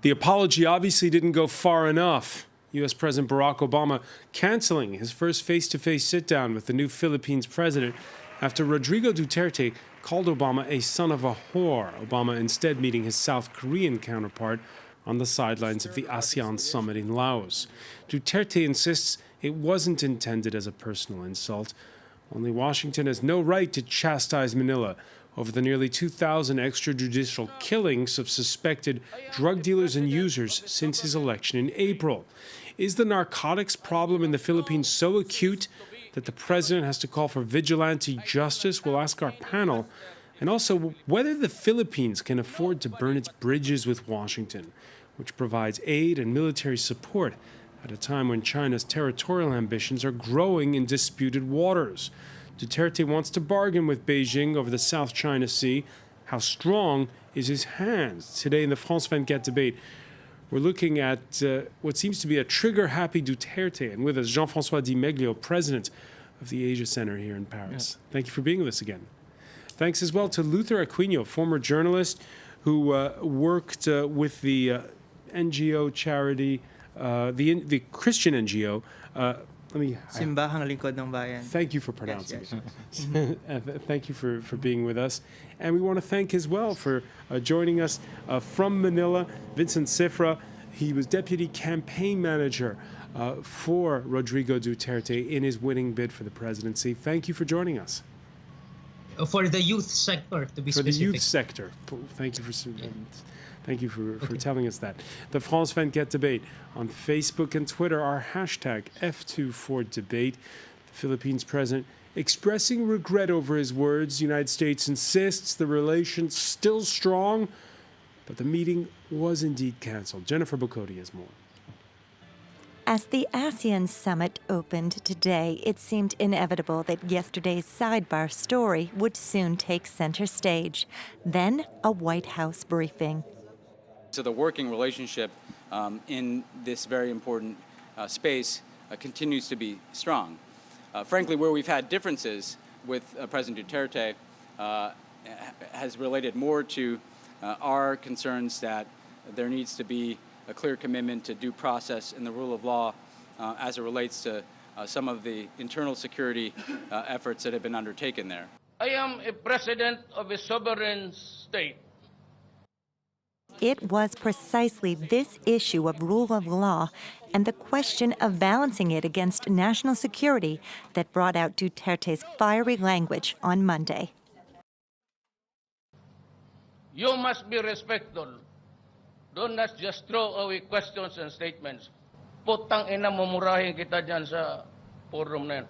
The apology obviously didn't go far enough. U.S. President Barack Obama canceling his first face-to-face sit-down with the new Philippines president after Rodrigo Duterte called Obama a son of a whore. Obama instead meeting his South Korean counterpart on the sidelines of the ASEAN summit in Laos. Duterte insists it wasn't intended as a personal insult. Only Washington has no right to chastise Manila over the nearly 2,000 extrajudicial killings of suspected drug dealers and users since his election in April. Is the narcotics problem in the Philippines so acute that the president has to call for vigilante justice? We'll ask our panel. And also whether the Philippines can afford to burn its bridges with Washington, which provides aid and military support at a time when China's territorial ambitions are growing in disputed waters. Duterte wants to bargain with Beijing over the South China Sea. How strong is his hand? Today in the France 24 debate, we're looking at what seems to be a trigger-happy Duterte. And with us, Jean-François Di Meglio, president of the Asia Center here in Paris. Yeah. Thank you for being with us again. Thanks as well to Luther Aquino, former journalist who worked with the NGO charity, the Christian NGO. Simbahang Lingkod ng Bayan. Thank you for pronouncing it. Thank you for being with us. And we want to thank as well for joining us from Manila, Vincent Cifra. He was deputy campaign manager for Rodrigo Duterte in his winning bid for the presidency. Thank you for joining us. For the youth sector, to be specific. For the youth sector. Thank you for telling us that. The France 24 debate on Facebook and Twitter, our hashtag F24debate. The Philippines president expressing regret over his words. The United States insists the relation's still strong, but the meeting was indeed canceled. Jennifer Bocote has more. As the ASEAN summit opened today, it seemed inevitable that yesterday's sidebar story would soon take center stage. Then a White House briefing. So the working relationship in this very important space continues to be strong. Frankly, where we've had differences with President Duterte has related more to our concerns that there needs to be a clear commitment to due process and the rule of law as it relates to some of the internal security efforts that have been undertaken there. I am a president of a sovereign state. It was precisely this issue of rule of law and the question of balancing it against national security that brought out Duterte's fiery language on Monday. You must be respectful. Do not just throw away questions and statements. Putang ina, mumurahin kita dyan sa forum na yan.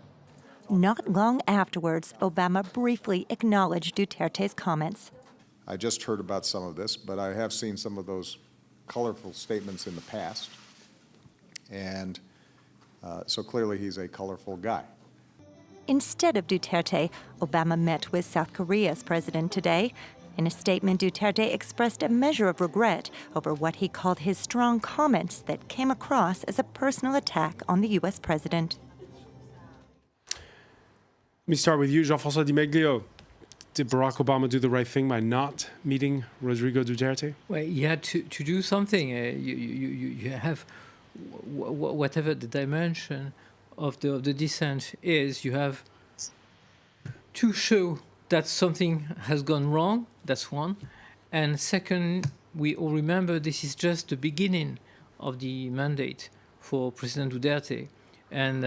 Not long afterwards, Obama briefly acknowledged Duterte's comments. I just heard about some of this, but I have seen some of those colorful statements in the past. And so clearly he's a colorful guy. Instead of Duterte, Obama met with South Korea's president today. In a statement, Duterte expressed a measure of regret over what he called his strong comments that came across as a personal attack on the U.S. president. Let me start with you, Jean-François Di Meglio. Did Barack Obama do the right thing by not meeting Rodrigo Duterte? Well, he had to do something. You have, whatever the dimension of the dissent is, you have to show that something has gone wrong. That's one. And second, we all remember this is just the beginning of the mandate for President Duterte. And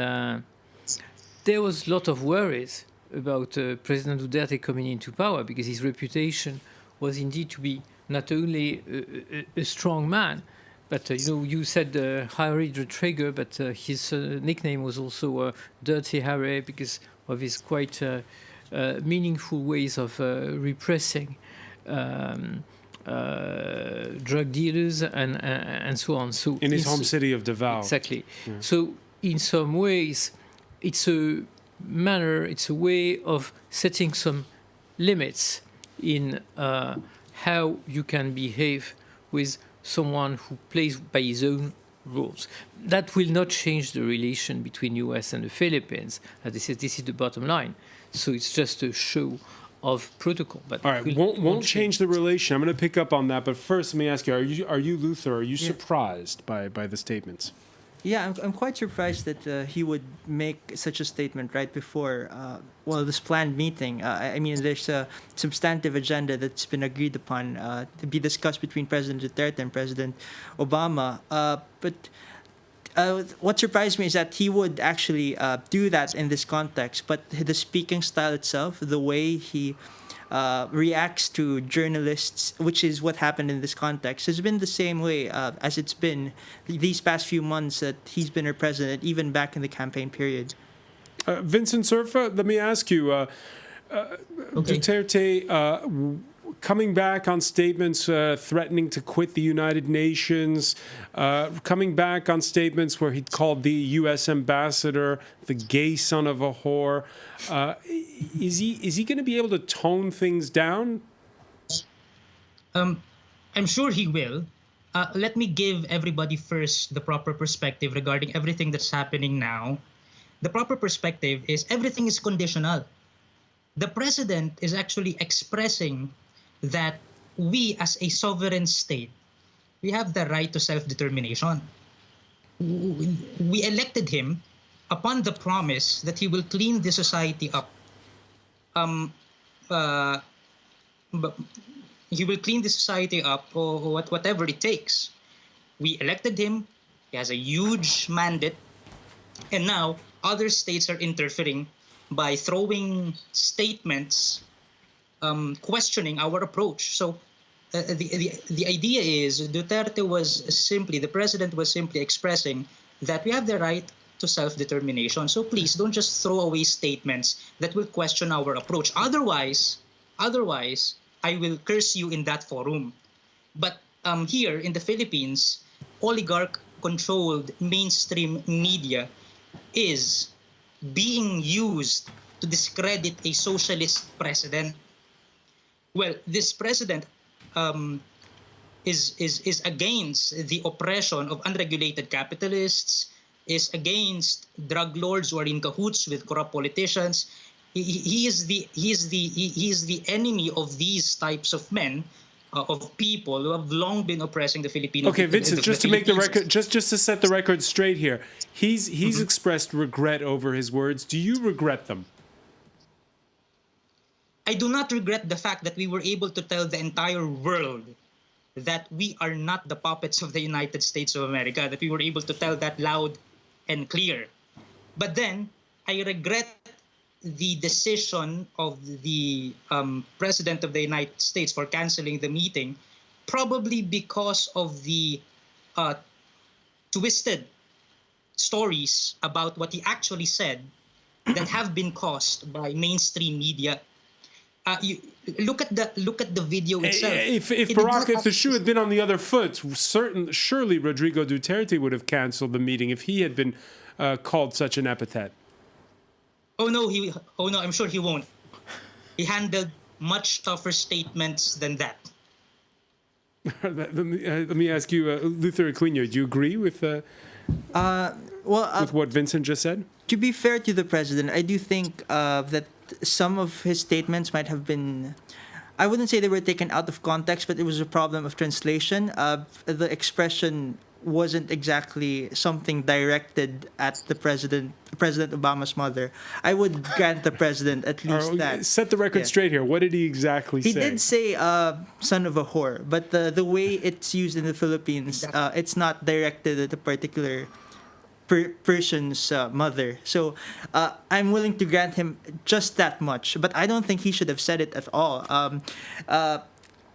there was a lot of worries about President Duterte coming into power because his reputation was indeed to be not only a strong man, but you said Harry the Trigger, but his nickname was also Dirty Harry because of his quite meaningful ways of repressing drug dealers and so on. So in his home city of Davao. Exactly. Yeah. So in some ways, it's a manner, it's a way of setting some limits in how you can behave with someone who plays by his own rules. That will not change the relation between U.S. and the Philippines. As I said, this is the bottom line. So it's just a show of protocol. But All right, won't change the relation. I'm going to pick up on that, but first, let me ask you: Are you Luther? Are you surprised by the statements? Yeah, I'm quite surprised that he would make such a statement right before, this planned meeting. I mean, there's a substantive agenda that's been agreed upon to be discussed between President Duterte and President Obama. But what surprised me is that he would actually do that in this context. But the speaking style itself, the way he reacts to journalists, which is what happened in this context, has been the same way as it's been these past few months that he's been our president, even back in the campaign period. Vincent Cerfa, let me ask you, Duterte coming back on statements threatening to quit the United Nations, coming back on statements where he'd called the U.S. ambassador the gay son of a whore. Is he going to be able to tone things down? I'm sure he will. Let me give everybody first the proper perspective regarding everything that's happening now. The proper perspective is everything is conditional. The president is actually expressing that we as a sovereign state, we have the right to self-determination. We elected him upon the promise that he will clean the society up. But he will clean the society up or whatever it takes. We elected him. He has a huge mandate. And now other states are interfering by throwing statements questioning our approach. So the idea is the president was simply expressing that we have the right to self-determination. So please don't just throw away statements that will question our approach. Otherwise, I will curse you in that forum. But here in the Philippines, oligarch-controlled mainstream media is being used to discredit a socialist president. Well, this president is against the oppression of unregulated capitalists, is against drug lords who are in cahoots with corrupt politicians. He is the enemy of these types of men, of people who have long been oppressing the Filipinos. Okay, Vincent, just to make the record, just to set the record straight here, he's expressed regret over his words. Do you regret them? I do not regret the fact that we were able to tell the entire world that we are not the puppets of the United States of America, that we were able to tell that loud and clear. But then I regret the decision of the President of the United States for canceling the meeting, probably because of the twisted stories about what he actually said that have been caused by mainstream media. You look at the video itself. If the shoe had been on the other foot, surely Rodrigo Duterte would have canceled the meeting if he had been called such an epithet. Oh no, I'm sure he won't. He handled much tougher statements than that. Let me ask you, Luther Aquino, do you agree with what Vincent just said? To be fair to the president, I do think that some of his statements might have been, I wouldn't say they were taken out of context, but it was a problem of translation. The expression wasn't exactly something directed at the President Obama's mother. I would grant the president at least that. Set the record straight here. What did he exactly say? He did say son of a whore, but the way it's used in the Philippines, it's not directed at a particular person's mother. So I'm willing to grant him just that much, but I don't think he should have said it at all.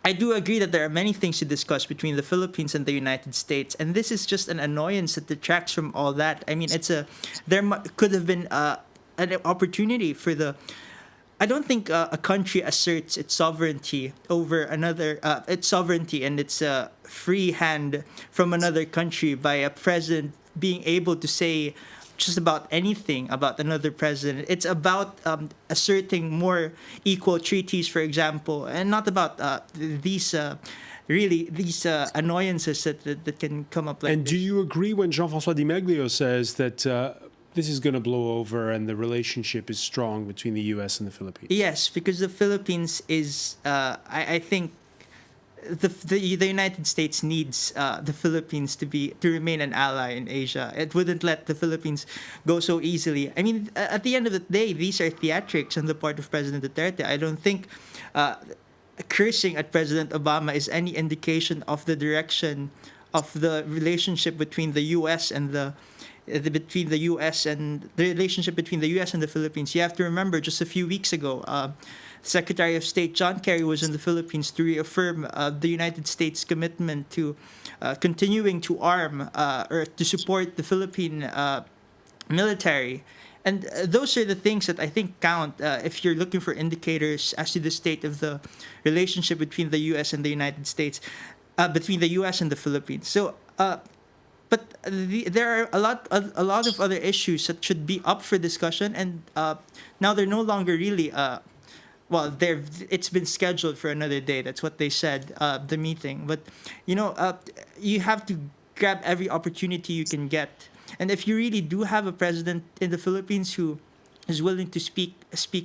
I do agree that there are many things to discuss between the Philippines and the United States, and this is just an annoyance that detracts from all that. I mean, could have been an opportunity for I don't think a country asserts its sovereignty over another, its sovereignty and its free hand from another country by a president being able to say just about anything about another president. It's about asserting more equal treaties, for example, and not about these annoyances that can come up like And this. do you agree when Jean-François Di Meglio says that this is going to blow over and the relationship is strong between the U.S. and the Philippines. Yes, because the Philippines is, I think, the United States needs the Philippines to remain an ally in Asia. It wouldn't let the Philippines go so easily. I mean, at the end of the day, these are theatrics on the part of President Duterte. I don't think cursing at President Obama is any indication of the direction of the relationship between the U.S. and the relationship between the U.S. and the Philippines. You have to remember, just a few weeks ago, Secretary of State John Kerry was in the Philippines to reaffirm the United States' commitment to continuing to arm or to support the Philippine military. And those are the things that I think count if you're looking for indicators as to the state of the relationship between the U.S. and the United States, between the U.S. and the Philippines. So, but there are a lot of other issues that should be up for discussion, and now they're no longer really. It's been scheduled for another day. That's what they said, the meeting. But you have to grab every opportunity you can get. And if you really do have a president in the Philippines who is willing to speak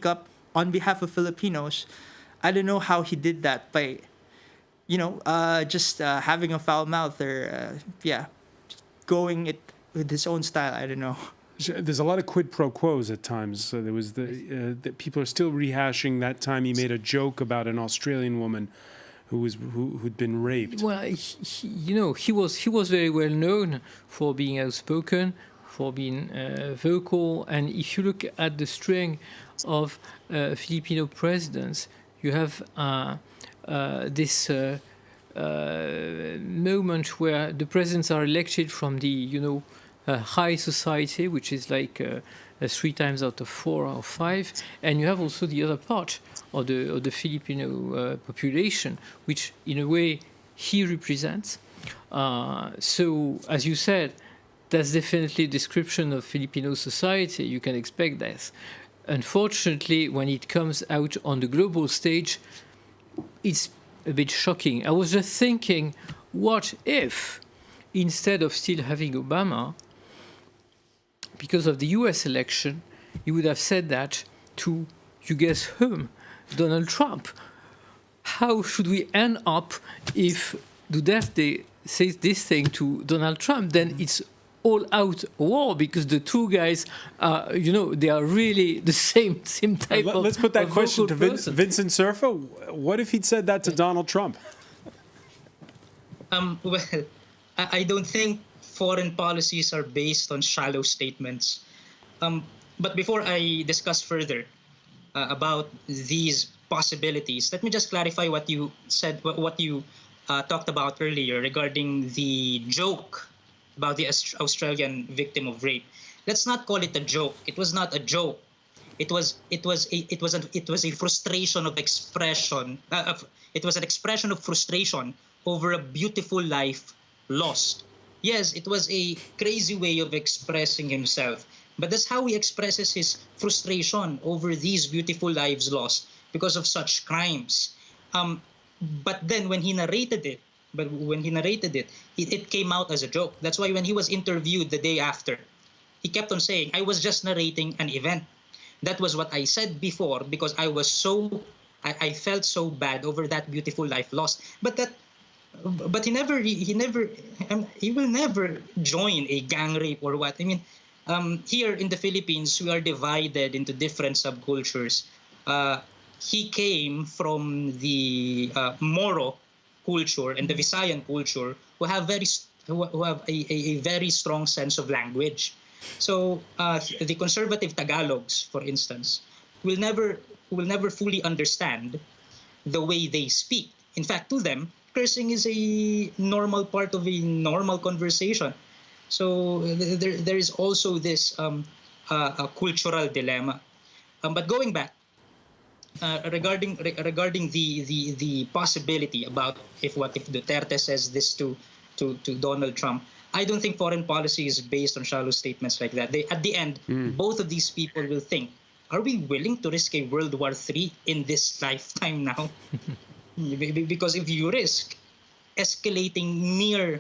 up on behalf of Filipinos, I don't know how he did that by, just having a foul mouth or going it with his own style. I don't know. There's a lot of quid pro quos at times. So there was the people are still rehashing that time he made a joke about an Australian woman who'd been raped. Well, he was very well known for being outspoken, for being vocal, and if you look at the string of Filipino presidents, you have this moment where the presidents are elected from the high society, which is like 3 times out of 4 or 5, and you have also the other part of the Filipino population, which in a way he represents. So, as you said, that's definitely a description of Filipino society. You can expect that. Unfortunately, when it comes out on the global stage, it's a bit shocking. I was just thinking, what if, instead of still having Obama, because of the US election, he would have said that to, you guess whom? Donald Trump. How should we end up if Duterte says this thing to Donald Trump? Then it's all out war, because the two guys are, they are really the same type of. Let's put that question to Vincent Cerfa. What if he'd said that to Donald Trump? Well, I don't think foreign policies are based on shallow statements. But before I discuss further about these possibilities, let me just clarify what you said, what you talked about earlier regarding the joke about the Australian victim of rape. Let's not call it a joke. It was not a joke. It was a frustration of expression. It was an expression of frustration over a beautiful life lost. Yes, it was a crazy way of expressing himself, but that's how he expresses his frustration over these beautiful lives lost because of such crimes. But then when he narrated it, it came out as a joke. That's why when he was interviewed the day after, he kept on saying, "I was just narrating an event. That was what I said before because I felt so bad over that beautiful life lost." But he will never join a gang rape or what. I mean, here in the Philippines, we are divided into different subcultures. He came from the Moro culture and the Visayan culture, who have a very strong sense of language. So the conservative Tagalogs, for instance, will never fully understand the way they speak. In fact, to them, cursing is a normal part of a normal conversation. So there is also this a cultural dilemma. But going back, regarding the possibility about if Duterte says this to Donald Trump, I don't think foreign policy is based on shallow statements like that. At the end, both of these people will think, are we willing to risk a World War III in this lifetime now? Because if you risk escalating near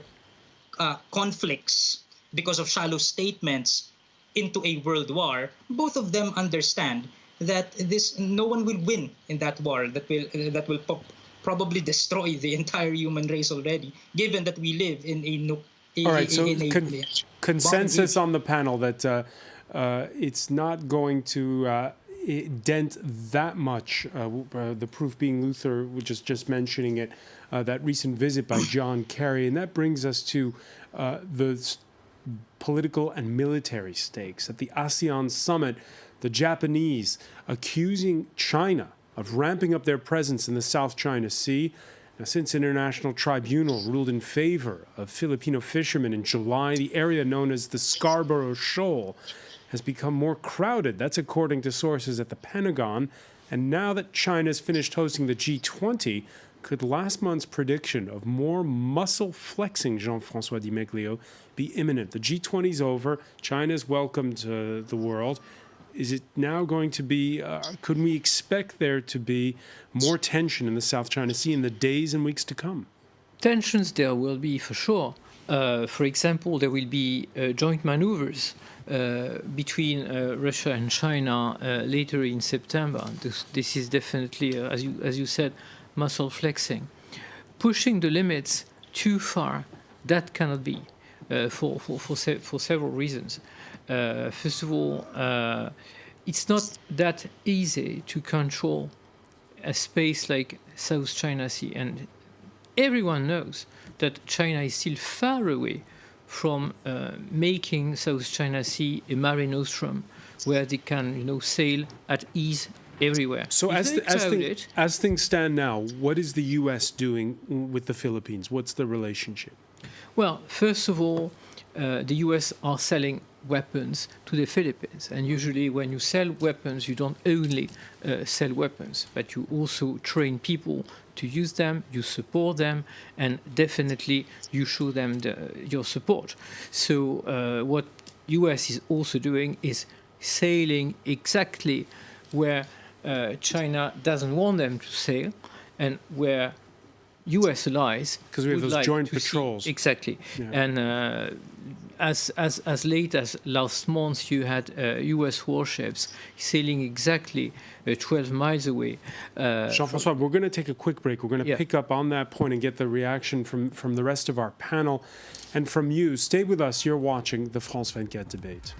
conflicts because of shallow statements, into a world war, both of them understand that no one will win in that war that will probably destroy the entire human race already, given that we live in All right, so consensus bomb on the panel that it's not going to dent that much, the proof being Luther, which is just mentioning it, that recent visit by John Kerry. And that brings us to the political and military stakes. At the ASEAN summit, the Japanese accusing China of ramping up their presence in the South China Sea. Now, since international tribunal ruled in favor of Filipino fishermen in July, the area known as the Scarborough Shoal has become more crowded. That's according to sources at the Pentagon. And now that China's finished hosting the G20, could last month's prediction of more muscle flexing, Jean-François Di Meglio, be imminent? The G20's over. China's welcomed the world. Is it now going to be, could we expect there to be more tension in the South China Sea in the days and weeks to come? Tensions there will be for sure. For example, there will be joint maneuvers between Russia and China later in September. This is definitely, as you said, muscle flexing. Pushing the limits too far, that cannot be for several reasons. First of all, it's not that easy to control a space like South China Sea, and everyone knows that China is still far away from making South China Sea a mare nostrum where they can, sail at ease everywhere. So as things stand now, what is the U.S. doing with the Philippines? What's the relationship? Well, first of all, the U.S. are selling weapons to the Philippines. And usually when you sell weapons, you don't only sell weapons, but you also train people to use them, you support them, and definitely you show them your support. So what U.S. is also doing is sailing exactly where China doesn't want them to sail, and where U.S. allies, because we have those joint patrols. Exactly. Yeah. And as late as last month, you had U.S. warships sailing exactly 12 miles away. Jean-François, we're going to take a quick break. We're going to pick up on that point and get the reaction from the rest of our panel. And from you, stay with us. You're watching the France 24 debate.